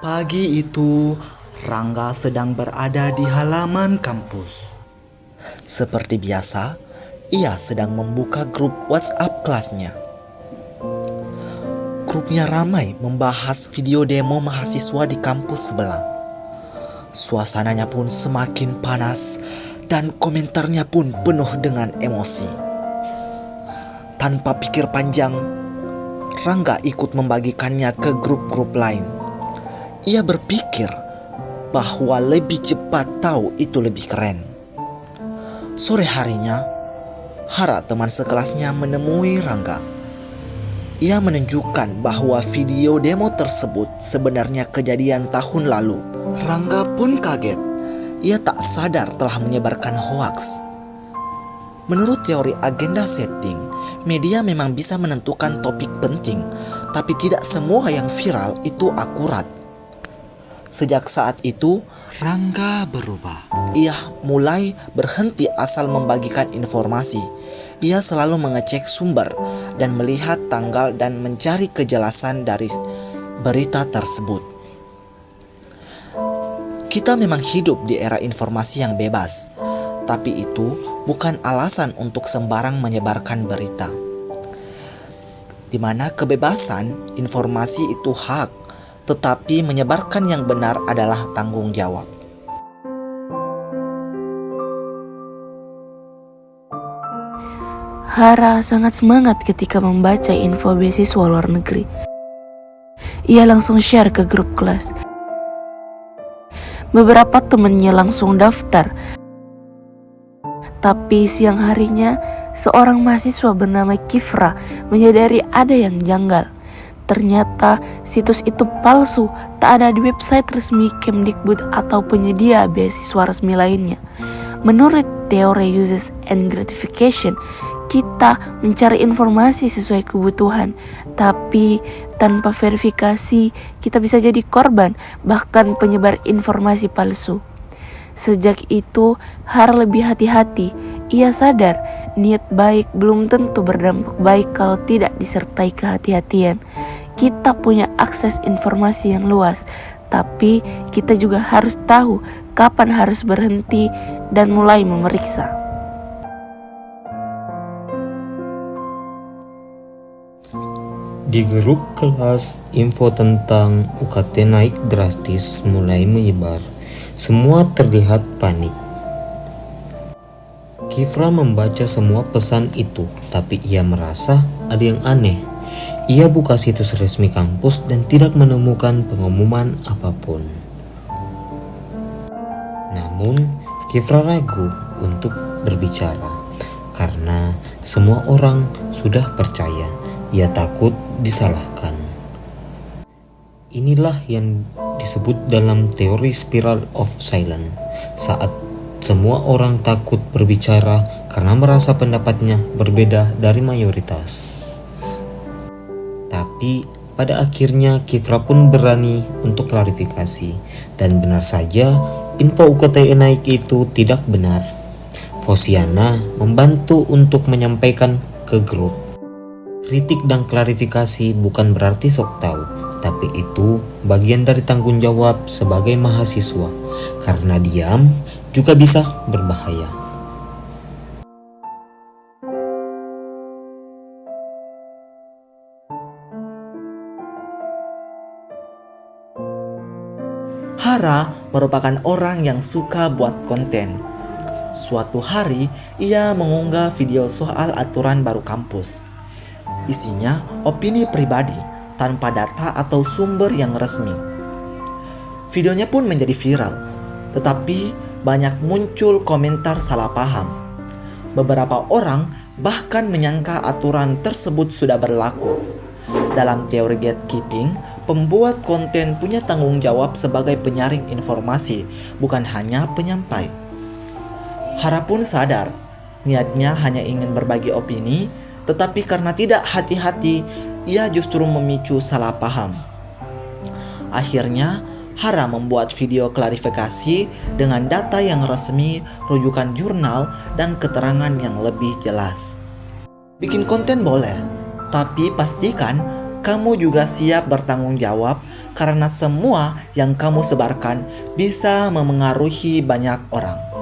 Pagi itu, Rangga sedang berada di halaman kampus. Seperti biasa, ia sedang membuka grup WhatsApp kelasnya. Grupnya ramai membahas video demo mahasiswa di kampus sebelah. Suasananya pun semakin panas dan komentarnya pun penuh dengan emosi. Tanpa pikir panjang, Rangga ikut membagikannya ke grup-grup lain. Ia berpikir bahwa lebih cepat tahu itu lebih keren. Sore harinya, Hara teman sekelasnya menemui Rangga. Ia menunjukkan bahwa video demo tersebut sebenarnya kejadian tahun lalu. Rangga pun kaget. Ia tak sadar telah menyebarkan hoaks. Menurut teori agenda setting, media memang bisa menentukan topik penting, tapi tidak semua yang viral itu akurat. Sejak saat itu, Rangga berubah. Ia mulai berhenti asal membagikan informasi. Ia selalu mengecek sumber dan melihat tanggal dan mencari kejelasan dari berita tersebut. Kita memang hidup di era informasi yang bebas, tapi itu bukan alasan untuk sembarang menyebarkan berita. Di mana kebebasan informasi itu hak, tetapi menyebarkan yang benar adalah tanggung jawab. Hara sangat semangat ketika membaca info beasiswa luar negeri. Ia langsung share ke grup kelas. Beberapa temannya langsung daftar. Tapi siang harinya, seorang mahasiswa bernama Kifra menyadari ada yang janggal. Ternyata situs itu palsu, tak ada di website resmi Kemdikbud atau penyedia beasiswa resmi lainnya. Menurut teori uses and gratification, kita mencari informasi sesuai kebutuhan, tapi tanpa verifikasi kita bisa jadi korban, bahkan penyebar informasi palsu. Sejak itu, Har lebih hati-hati. Ia sadar niat baik belum tentu berdampak baik kalau tidak disertai kehati-hatian. Kita punya akses informasi yang luas, tapi kita juga harus tahu kapan harus berhenti dan mulai memeriksa. Di grup kelas, info tentang UKT naik drastis mulai menyebar. Semua terlihat panik. Kifra membaca semua pesan itu, tapi ia merasa ada yang aneh. Ia buka situs resmi kampus dan tidak menemukan pengumuman apapun. Namun, Kifra ragu untuk berbicara karena semua orang sudah percaya. Ia takut disalahkan. Inilah yang disebut dalam teori spiral of silence. Saat semua orang takut berbicara karena merasa pendapatnya berbeda dari mayoritas. Tapi pada akhirnya Kifra pun berani untuk klarifikasi. Dan benar saja info UKT naik itu tidak benar. Fosiana membantu untuk menyampaikan ke grup. Kritik dan klarifikasi bukan berarti sok tahu, tapi itu bagian dari tanggung jawab sebagai mahasiswa. Karena diam juga bisa berbahaya. Hara merupakan orang yang suka buat konten. Suatu hari, ia mengunggah video soal aturan baru kampus. Isinya opini pribadi tanpa data atau sumber yang resmi. Videonya pun menjadi viral, tetapi banyak muncul komentar salah paham. Beberapa orang bahkan menyangka aturan tersebut sudah berlaku. Dalam teori gatekeeping, pembuat konten punya tanggung jawab sebagai penyaring informasi, bukan hanya penyampai. Hara pun sadar, niatnya hanya ingin berbagi opini, tetapi karena tidak hati-hati, ia justru memicu salah paham. Akhirnya, Hara membuat video klarifikasi dengan data yang resmi, rujukan jurnal, dan keterangan yang lebih jelas. Bikin konten boleh, tapi pastikan kamu juga siap bertanggung jawab karena semua yang kamu sebarkan bisa memengaruhi banyak orang.